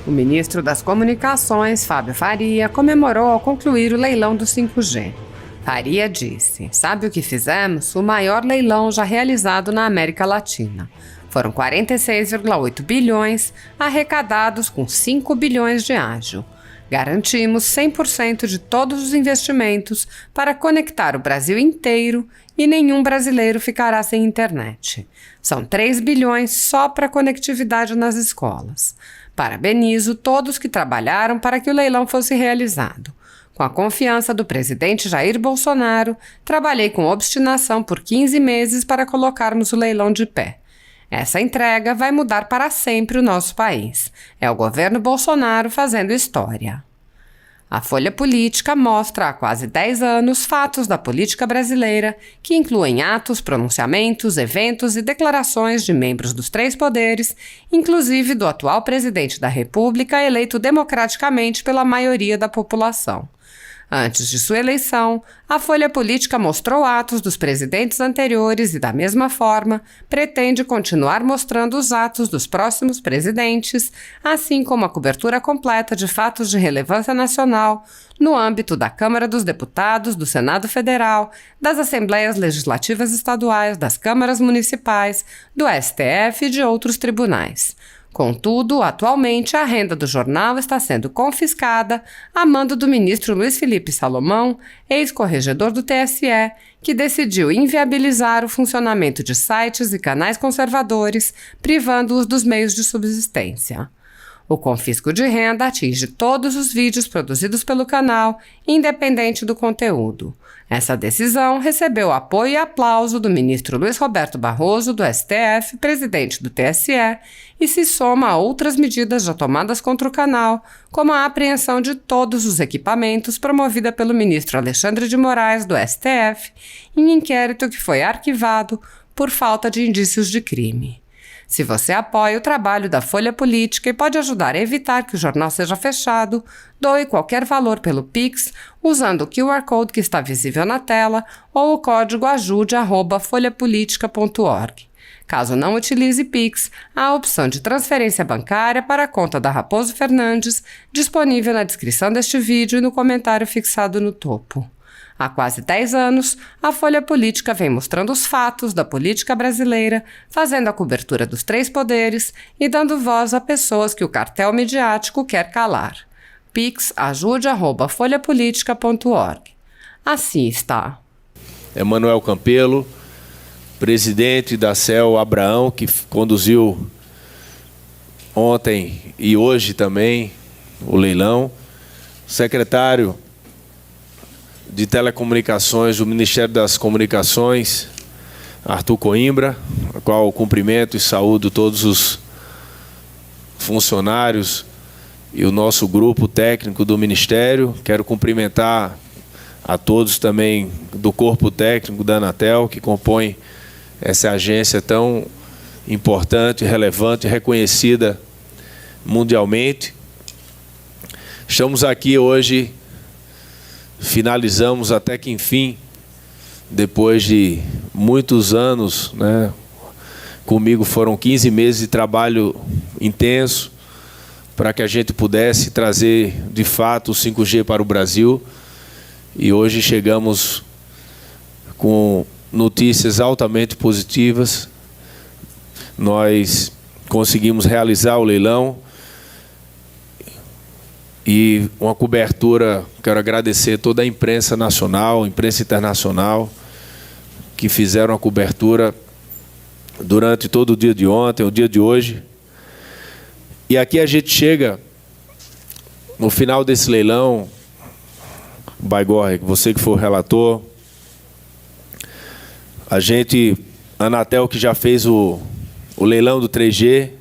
O ministro das Comunicações, Fábio Faria, comemorou ao concluir o leilão do 5G. Faria disse: "Sabe o que fizemos? O maior leilão já realizado na América Latina. Foram 46,8 bilhões arrecadados com 5 bilhões de ágio. Garantimos 100% de todos os investimentos para conectar o Brasil inteiro e nenhum brasileiro ficará sem internet. São 3 bilhões só para conectividade nas escolas. Parabenizo todos que trabalharam para que o leilão fosse realizado. Com a confiança do presidente Jair Bolsonaro, trabalhei com obstinação por 15 meses para colocarmos o leilão de pé. Essa entrega vai mudar para sempre o nosso país. É o governo Bolsonaro fazendo história." A Folha Política mostra há quase 10 anos fatos da política brasileira que incluem atos, pronunciamentos, eventos e declarações de membros dos 3 poderes, inclusive do atual presidente da República, eleito democraticamente pela maioria da população. Antes de sua eleição, a Folha Política mostrou atos dos presidentes anteriores e, da mesma forma, pretende continuar mostrando os atos dos próximos presidentes, assim como a cobertura completa de fatos de relevância nacional no âmbito da Câmara dos Deputados, do Senado Federal, das Assembleias Legislativas Estaduais, das Câmaras Municipais, do STF e de outros tribunais. Contudo, atualmente a renda do jornal está sendo confiscada a mando do ministro Luiz Felipe Salomão, ex-corregedor do TSE, que decidiu inviabilizar o funcionamento de sites e canais conservadores, privando-os dos meios de subsistência. O confisco de renda atinge todos os vídeos produzidos pelo canal, independente do conteúdo. Essa decisão recebeu apoio e aplauso do ministro Luiz Roberto Barroso, do STF, presidente do TSE, e se soma a outras medidas já tomadas contra o canal, como a apreensão de todos os equipamentos promovida pelo ministro Alexandre de Moraes, do STF, em inquérito que foi arquivado por falta de indícios de crime. Se você apoia o trabalho da Folha Política e pode ajudar a evitar que o jornal seja fechado, doe qualquer valor pelo Pix usando o QR Code que está visível na tela ou o código ajude@folhapolitica.org. Caso não utilize Pix, há a opção de transferência bancária para a conta da Raposo Fernandes, disponível na descrição deste vídeo e no comentário fixado no topo. Há quase 10 anos, a Folha Política vem mostrando os fatos da política brasileira, fazendo a cobertura dos 3 poderes e dando voz a pessoas que o cartel midiático quer calar. Pix ajude@folhapolitica.org. Assim está. Emanuel Campelo, presidente da CEL Abraão, que conduziu ontem e hoje também o leilão. Secretário de Telecomunicações do Ministério das Comunicações, Arthur Coimbra, a qual cumprimento e saúdo todos os funcionários e o nosso grupo técnico do Ministério. Quero cumprimentar a todos também do corpo técnico da Anatel, que compõe essa agência tão importante, relevante, reconhecida mundialmente. Estamos aqui hoje, finalizamos até que enfim, depois de muitos anos, né? Comigo foram 15 meses de trabalho intenso para que a gente pudesse trazer de fato o 5G para o Brasil. E hoje chegamos com notícias altamente positivas. Nós conseguimos realizar o leilão e uma cobertura. Quero agradecer toda a imprensa nacional, imprensa internacional, que fizeram a cobertura durante todo o dia de ontem, o dia de hoje. E aqui a gente chega no final desse leilão, Baigorre, você que foi o relator, a gente, a Anatel, que já fez o leilão do 3G,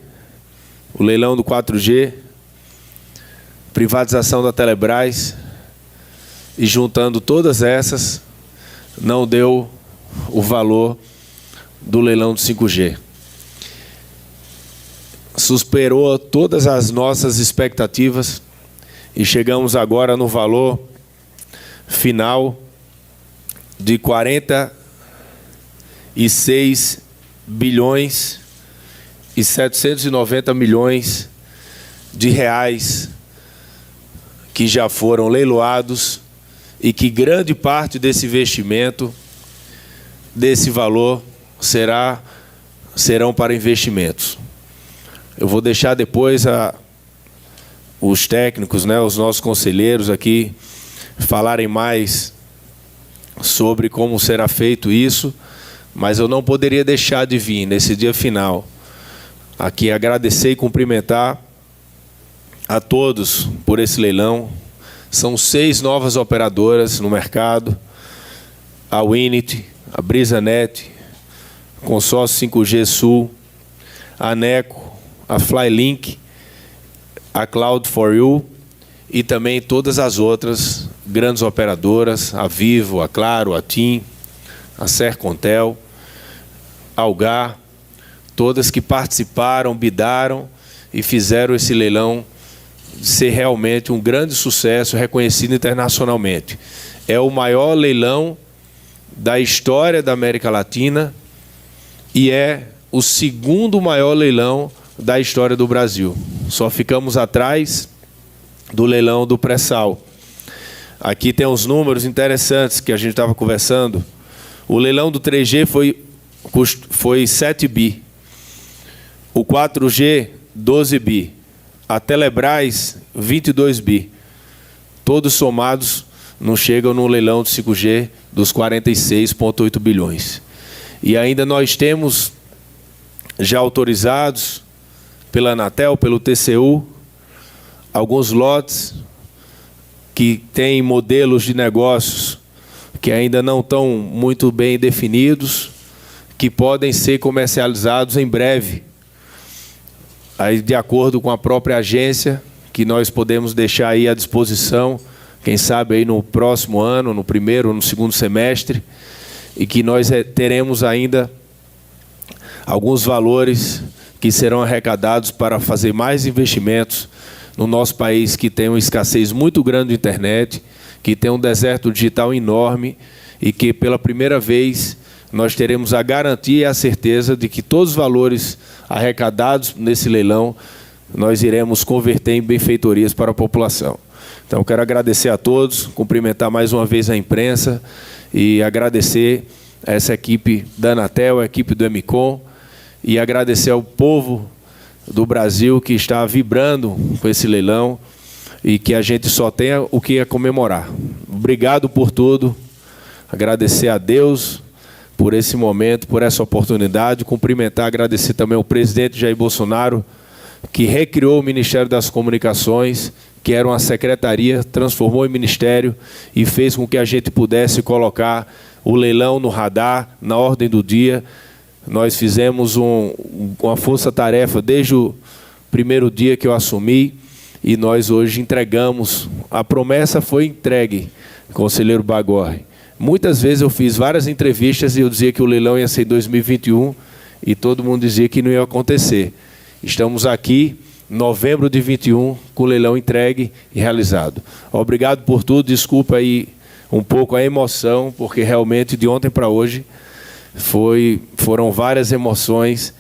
o leilão do 4G, privatização da Telebrás, e juntando todas essas, não deu o valor do leilão do 5G. Superou todas as nossas expectativas e chegamos agora no valor final de 46 bilhões e 790 milhões de reais que já foram leiloados e que grande parte desse investimento, desse valor, serão para investimentos. Eu vou deixar depois os técnicos, né, os nossos conselheiros aqui, falarem mais sobre como será feito isso, mas eu não poderia deixar de vir nesse dia final aqui agradecer e cumprimentar a todos por esse leilão. São 6 novas operadoras no mercado: a Winit, a BrisaNet, Consórcio 5G Sul, a Neco, a Flylink, a Cloud4U e também todas as outras grandes operadoras, a Vivo, a Claro, a TIM, a Sercontel, a Algar, todas que participaram, bidaram e fizeram esse leilão ser realmente um grande sucesso, reconhecido internacionalmente. É o maior leilão da história da América Latina e é o segundo maior leilão da história do Brasil. Só ficamos atrás do leilão do pré-sal. Aqui tem uns números interessantes que a gente estava conversando. O leilão do 3G foi 7 bi. O 4G, 12 bi. A Telebrás, 22 bi. Todos somados não chegam no leilão do 5G dos 46,8 bilhões. E ainda nós temos já autorizados pela Anatel, pelo TCU, alguns lotes que têm modelos de negócios que ainda não estão muito bem definidos, que podem ser comercializados em breve, aí de acordo com a própria agência, que nós podemos deixar aí à disposição, quem sabe aí no próximo ano, no primeiro ou no segundo semestre, e que nós teremos ainda alguns valores que serão arrecadados para fazer mais investimentos no nosso país, que tem uma escassez muito grande de internet, que tem um deserto digital enorme e que, pela primeira vez, nós teremos a garantia e a certeza de que todos os valores arrecadados nesse leilão nós iremos converter em benfeitorias para a população. Então, quero agradecer a todos, cumprimentar mais uma vez a imprensa e agradecer a essa equipe da Anatel, a equipe do Emicom, e agradecer ao povo do Brasil que está vibrando com esse leilão e que a gente só tenha o que comemorar. Obrigado por tudo, agradecer a Deus por esse momento, por essa oportunidade, cumprimentar, agradecer também ao presidente Jair Bolsonaro, que recriou o Ministério das Comunicações, que era uma secretaria, transformou em ministério e fez com que a gente pudesse colocar o leilão no radar, na ordem do dia. Nós fizemos uma força-tarefa desde o primeiro dia que eu assumi e nós hoje entregamos. A promessa foi entregue, conselheiro Bagorre. Muitas vezes eu fiz várias entrevistas e eu dizia que o leilão ia ser em 2021 e todo mundo dizia que não ia acontecer. Estamos aqui, novembro de 21, com o leilão entregue e realizado. Obrigado por tudo, desculpa aí um pouco a emoção, porque realmente de ontem para hoje foram várias emoções,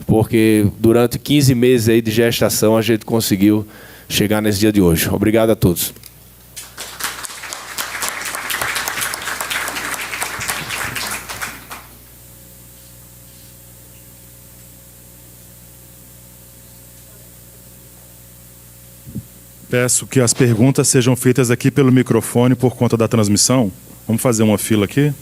porque durante 15 meses aí de gestação a gente conseguiu chegar nesse dia de hoje. Obrigado a todos. Peço que as perguntas sejam feitas aqui pelo microfone por conta da transmissão. Vamos fazer uma fila aqui.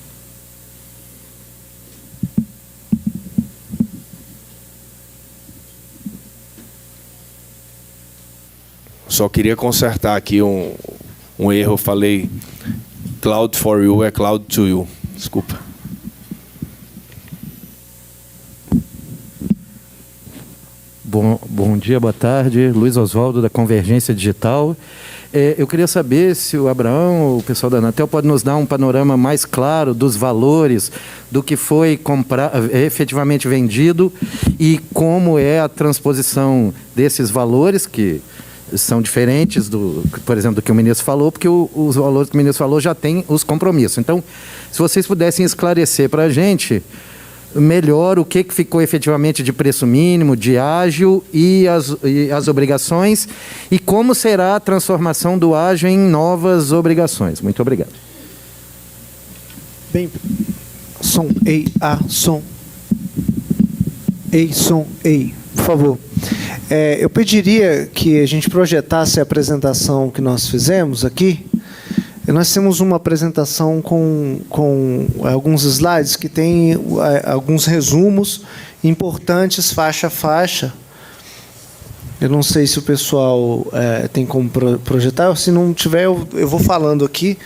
Só queria consertar aqui um erro. Eu falei Cloud4U, é Cloud2U. Desculpa. Bom dia, boa tarde. Luiz Oswaldo, da Convergência Digital. Eu queria saber se o Abraão, o pessoal da Anatel, pode nos dar um panorama mais claro dos valores, do que foi efetivamente vendido e como é a transposição desses valores, que são diferentes, por exemplo, do que o ministro falou, porque os valores que o ministro falou já têm os compromissos. Então, se vocês pudessem esclarecer para a gente melhor o que ficou efetivamente de preço mínimo, de ágil e as obrigações, e como será a transformação do ágil em novas obrigações. Muito obrigado. Bem, som, ei, som. Ei, som, ei, por favor. Eu pediria que a gente projetasse a apresentação que nós fizemos aqui. Nós temos uma apresentação com alguns slides que tem alguns resumos importantes, faixa a faixa. Eu não sei se o pessoal tem como projetar. Se não tiver, eu vou falando aqui.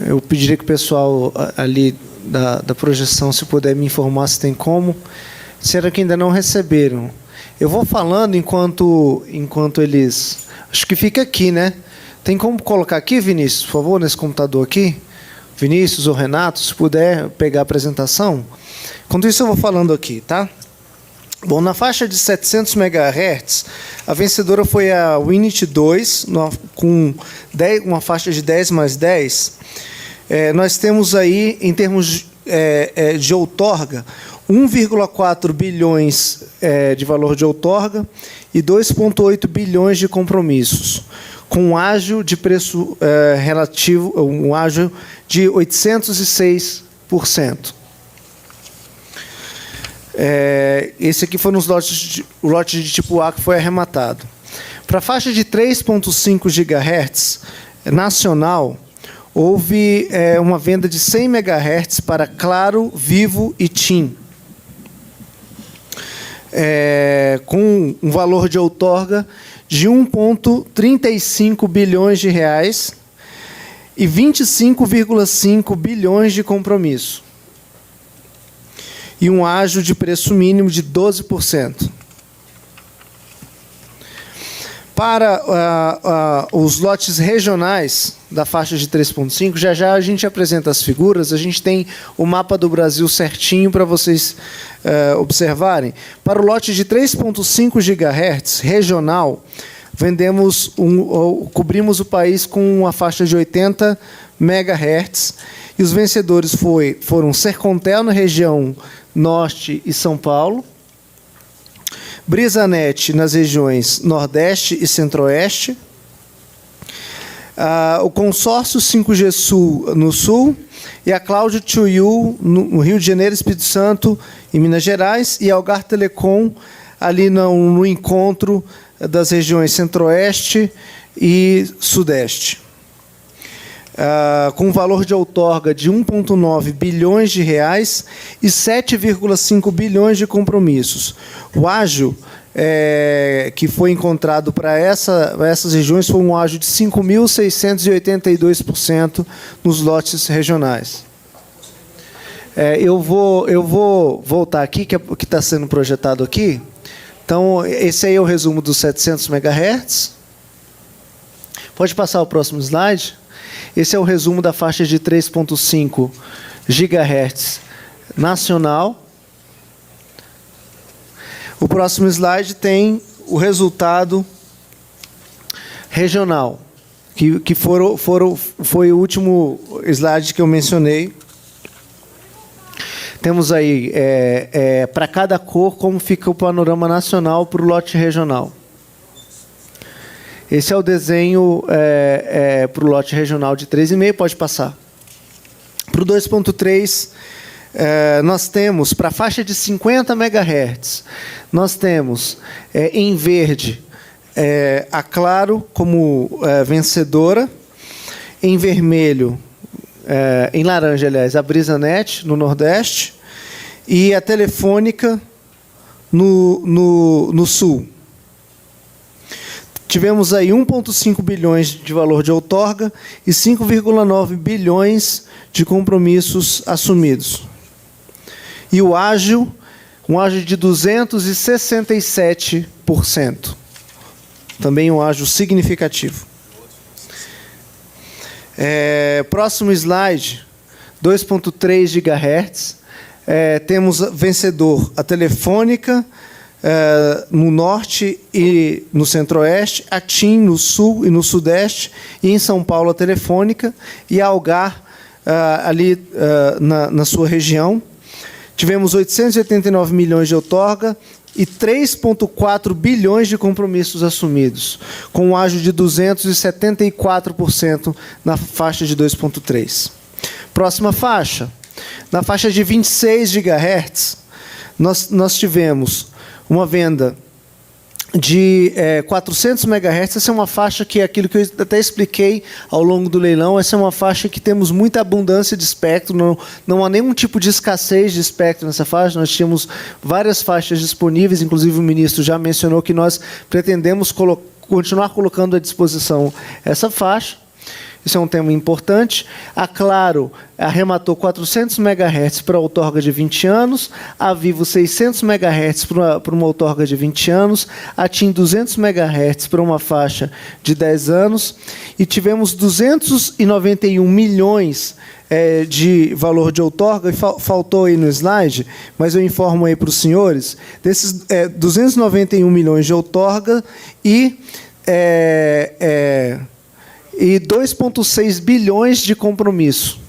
Eu pediria que o pessoal ali da projeção, se puder me informar se tem como. Será que ainda não receberam? Eu vou falando enquanto eles... Acho que fica aqui, né? Tem como colocar aqui, Vinícius, por favor, nesse computador aqui? Vinícius ou Renato, se puder pegar a apresentação. Enquanto isso, eu vou falando aqui, tá? Bom, na faixa de 700 MHz, a vencedora foi a Winit 2, com uma faixa de 10 mais 10. Nós temos aí, em termos de outorga, 1,4 bilhões de valor de outorga e 2,8 bilhões de compromissos, com um ágio de preço relativo, um ágio de 806%. Esse aqui foi o lote de tipo A que foi arrematado. Para a faixa de 3,5 GHz nacional, houve uma venda de 100 MHz para Claro, Vivo e TIM, com um valor de outorga de 1,35 bilhões de reais e 25,5 bilhões de compromisso. E um ágio de preço mínimo de 12%. Para os lotes regionais da faixa de 3,5, já a gente apresenta as figuras, a gente tem o mapa do Brasil certinho para vocês observarem. Para o lote de 3,5 GHz regional, cobrimos o país com uma faixa de 80 MHz, e os vencedores foram Sercontel na região Norte e São Paulo, Brisanet nas regiões Nordeste e Centro-Oeste, o consórcio 5G Sul no Sul e a Cloud 2U no Rio de Janeiro, Espírito Santo e Minas Gerais, e a Algar Telecom ali no encontro das regiões Centro-Oeste e Sudeste. Com um valor de outorga de 1,9 bilhões de reais e 7,5 bilhões de compromissos. O ágio que foi encontrado para essas regiões foi um ágio de 5.682% nos lotes regionais. Eu vou voltar aqui, que está sendo projetado aqui. Então, esse aí é o resumo dos 700 MHz. Pode passar o próximo slide. Esse é o resumo da faixa de 3,5 GHz nacional. O próximo slide tem o resultado regional, que foi o último slide que eu mencionei. Temos aí, para cada cor, como fica o panorama nacional para o lote regional. Esse é o desenho para o lote regional de 3,5, pode passar. Para o 2,3, nós temos, para a faixa de 50 MHz, nós temos em verde a Claro como vencedora, em vermelho, em laranja, aliás, a Brisanet no Nordeste e a Telefônica no Sul. Tivemos aí 1,5 bilhões de valor de outorga e 5,9 bilhões de compromissos assumidos. E o ágio, um ágio de 267%. Também um ágio significativo. Próximo slide, 2,3 GHz. Temos vencedor a Telefônica, no Norte e no Centro-Oeste, a TIM no Sul e no Sudeste, e em São Paulo a Telefônica, e a Algar na sua região. Tivemos 889 milhões de outorga e 3,4 bilhões de compromissos assumidos, com um ágio de 274% na faixa de 2,3. Próxima faixa. Na faixa de 26 GHz, nós tivemos uma venda de 400 MHz. Essa é uma faixa que é aquilo que eu até expliquei ao longo do leilão. Essa é uma faixa que temos muita abundância de espectro, não há nenhum tipo de escassez de espectro nessa faixa. Nós tínhamos várias faixas disponíveis, inclusive o ministro já mencionou que nós pretendemos continuar colocando à disposição essa faixa. Isso é um tema importante. A Claro arrematou 400 MHz para a outorga de 20 anos, a Vivo 600 MHz para uma outorga de 20 anos, a TIM 200 MHz para uma faixa de 10 anos, e tivemos 291 milhões de valor de outorga, e faltou aí no slide, mas eu informo aí para os senhores, desses 291 milhões de outorga e 2,6 bilhões de compromisso.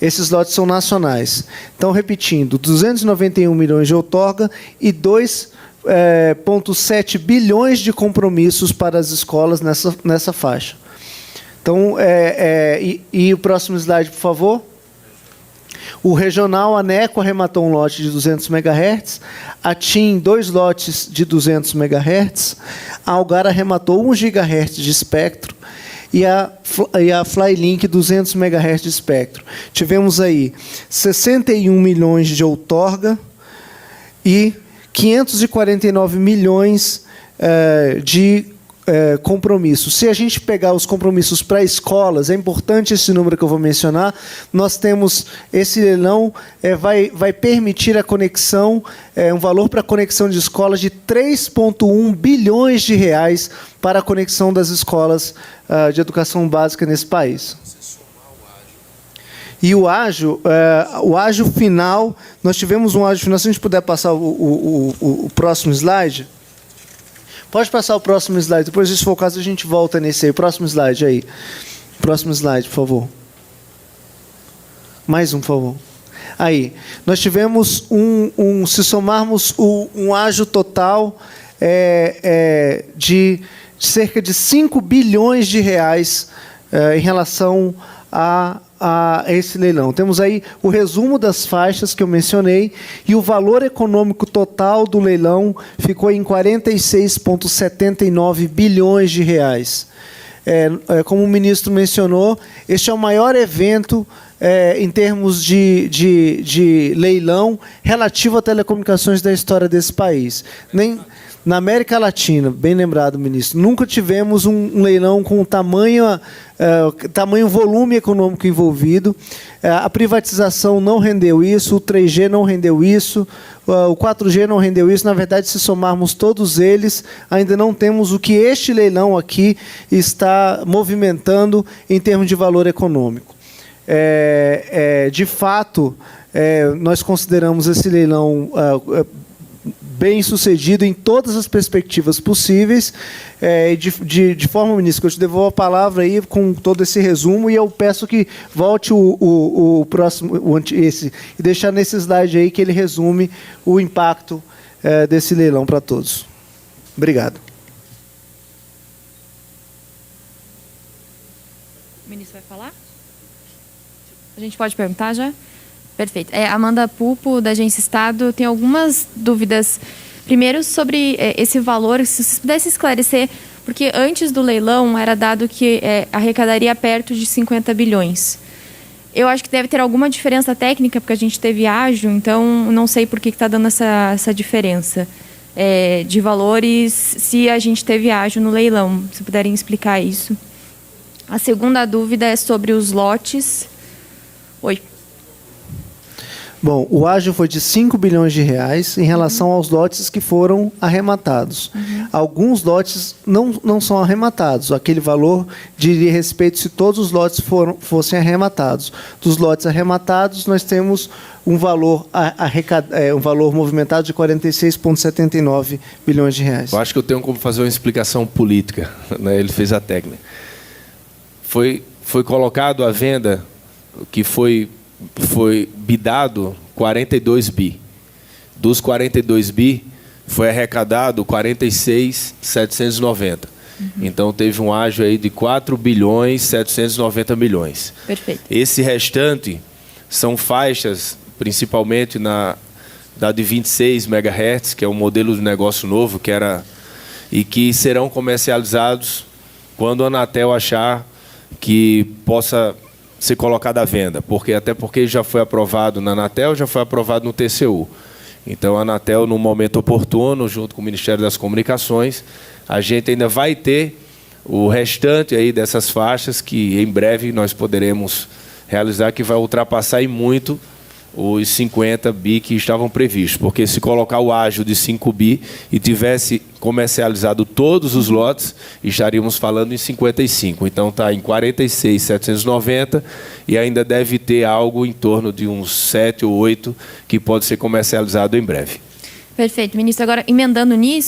Esses lotes são nacionais. Então, repetindo, 291 milhões de outorga e 2,7 bilhões de compromissos para as escolas nessa faixa. Então, e o próximo slide, por favor. O regional, a Neco arrematou um lote de 200 MHz, a TIM 2 lotes de 200 MHz, a Algar arrematou 1 GHz de espectro e a Flylink 200 MHz de espectro. Tivemos aí 61 milhões de outorga e 549 milhões de compromissos. Se a gente pegar os compromissos para escolas, é importante esse número que eu vou mencionar, nós temos esse leilão, vai permitir a conexão, um valor para a conexão de escolas de 3,1 bilhões de reais para a conexão das escolas de educação básica nesse país. E o ágio final, nós tivemos um ágio final, se a gente puder passar o próximo slide. Pode passar o próximo slide. Depois, se for o caso, a gente volta nesse aí. Próximo slide aí. Próximo slide, por favor. Mais um, por favor. Aí. Nós tivemos se somarmos um ágio total de cerca de 5 bilhões de reais em relação a esse leilão. Temos aí o resumo das faixas que eu mencionei e o valor econômico total do leilão ficou em 46,79 bilhões de reais. Como o ministro mencionou, este é o maior evento em termos de leilão relativo a telecomunicações da história desse país. Na América Latina, bem lembrado, ministro, nunca tivemos um leilão com tamanho volume econômico envolvido. A privatização não rendeu isso, o 3G não rendeu isso, o 4G não rendeu isso. Na verdade, se somarmos todos eles, ainda não temos o que este leilão aqui está movimentando em termos de valor econômico. De fato, nós consideramos esse leilão bem sucedido em todas as perspectivas possíveis. De forma, ministro, que eu te devolvo a palavra aí com todo esse resumo, e eu peço que volte o próximo, esse, e deixar nesse slide aí que ele resume o impacto desse leilão para todos. Obrigado. O ministro vai falar? A gente pode perguntar já? Perfeito. Amanda Pupo, da Agência Estado, tem algumas dúvidas. Primeiro, sobre esse valor, se vocês pudessem esclarecer, porque antes do leilão era dado que arrecadaria perto de 50 bilhões. Eu acho que deve ter alguma diferença técnica, porque a gente teve ágio, então não sei por que está dando essa diferença de valores se a gente teve ágio no leilão. Se puderem explicar isso. A segunda dúvida é sobre os lotes. Oi. Bom, o ágio foi de 5 bilhões de reais em relação aos lotes que foram arrematados. Alguns lotes não são arrematados. Aquele valor diria respeito se todos os lotes fossem arrematados. Dos lotes arrematados, nós temos um valor movimentado de 46,79 bilhões de reais. Eu acho que eu tenho como fazer uma explicação política, né? Ele fez a técnica. Foi colocado à venda que foi bidado 42 bi. Dos 42 bi, foi arrecadado 46.790. Então, teve um ágio aí de 4.790 milhões. Perfeito. Esse restante são faixas, principalmente da de 26 MHz, que é um modelo de negócio novo, e que serão comercializados quando a Anatel achar que possa ser colocado à venda. Até porque já foi aprovado na Anatel, já foi aprovado no TCU. Então, a Anatel, no momento oportuno, junto com o Ministério das Comunicações, a gente ainda vai ter o restante aí dessas faixas que, em breve, nós poderemos realizar, que vai ultrapassar em muito os 50 bi que estavam previstos. Porque se colocar o ágio de 5 bi e tivesse comercializado todos os lotes, estaríamos falando em 55. Então, está em 46.790 e ainda deve ter algo em torno de uns 7 ou 8 que pode ser comercializado em breve. Perfeito, ministro. Agora, emendando nisso,